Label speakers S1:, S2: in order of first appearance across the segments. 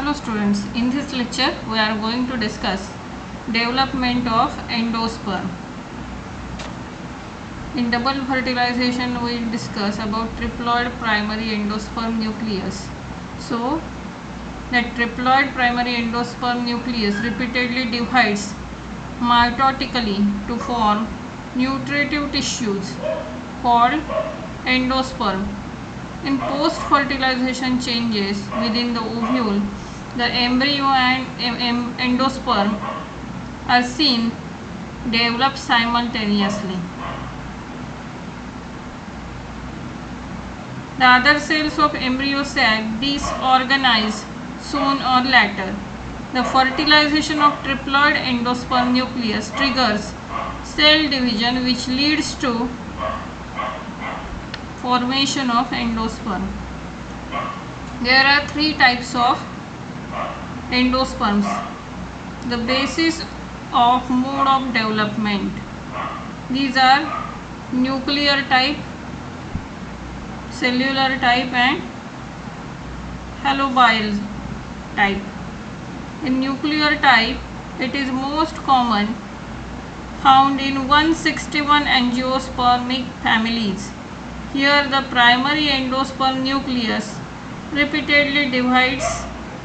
S1: Hello students, in this lecture we are going to discuss development of endosperm. In double fertilization we discuss about triploid primary endosperm nucleus. So that triploid primary endosperm nucleus repeatedly divides mitotically to form nutritive tissues called endosperm. In post-fertilization changes within the ovule, the embryo and endosperm are seen develop simultaneously. The other cells of embryo sac disorganize soon or later. The fertilization of triploid endosperm nucleus triggers cell division, which leads to formation of endosperm. There are three types of endosperms. The basis of mode of development. These are nuclear type, cellular type and halobial type. In nuclear type, it is most common, found in 161 angiospermic families. Here the primary endosperm nucleus repeatedly divides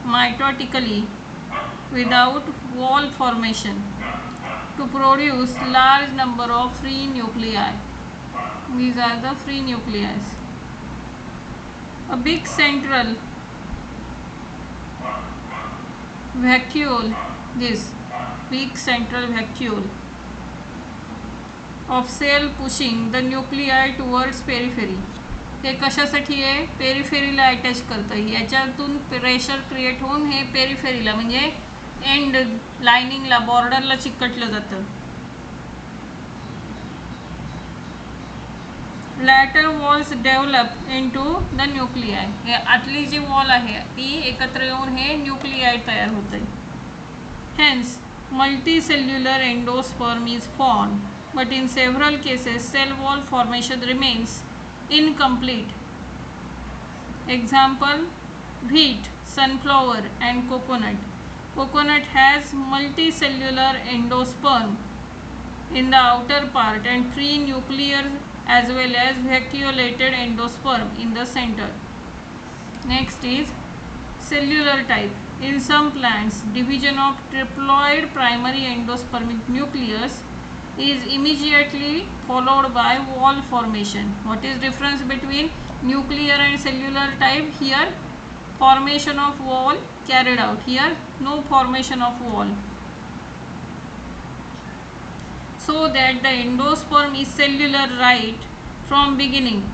S1: mitotically without wall formation to produce large number of free nuclei. These are the free nuclei. A big central vacuole, this big central vacuole of cell pushing the nuclei towards periphery. हे कशासाठी आहे? पेरिफेरीला attach करतं. याच्यातून pressure create होऊन हे पेरिफेरीला म्हणजे and लाइनिंगला बॉर्डरला चिकटलं जातं. Later walls develop into the nuclei. हे आतली जी वॉल आहे ती एकत्र येऊन हे न्यूक्लियाय तयार होतं. Hence multicellular endosperm is form, but in several cases cell wall formation remains incomplete. Example: wheat, sunflower and coconut. Coconut has multicellular endosperm in the outer part and free nuclear as well as vacuolated endosperm in the center. Next is cellular type. In some plants, division of triploid primary endospermic nucleus is immediately followed by wall formation. What is difference between nuclear and cellular type? Here formation of wall carried out, here no formation of wall, so that the endosperm is cellular right from beginning.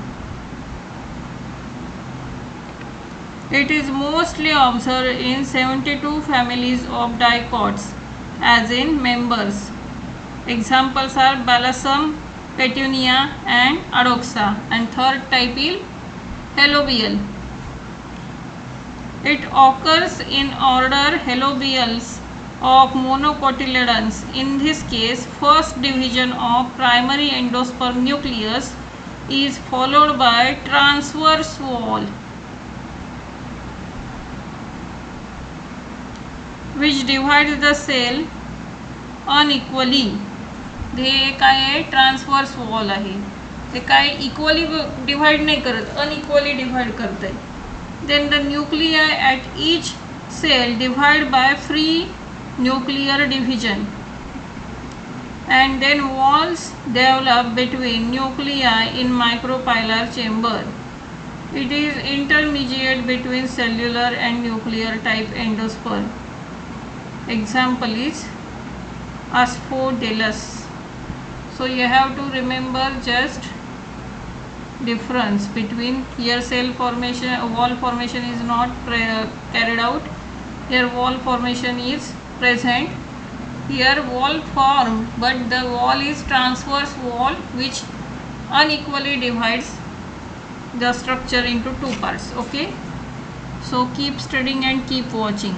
S1: It is mostly observed in 72 families of dicots as in members. Examples are Balsam, Petunia and Adoxa, and third type is halobial. It occurs in order halobials of monocotyledons. In this case, first division of primary endosperm nucleus is followed by transverse wall, which divides the cell unequally. हे काय आहे? Transverse wall आहे. ते काय equally divide नाही करत, unequally divide करत आहे. Then the nuclei at each cell divide by free nuclear division and then walls develop between nuclei in micropylar chamber. It is intermediate between cellular and nuclear type endosperm. Example is Asphodelus. So you have to remember just difference between here cell formation, wall formation is not carried out. Here wall formation is present. Here wall formed, but the wall is transverse wall which unequally divides the structure into two parts. Okay, so keep studying and keep watching.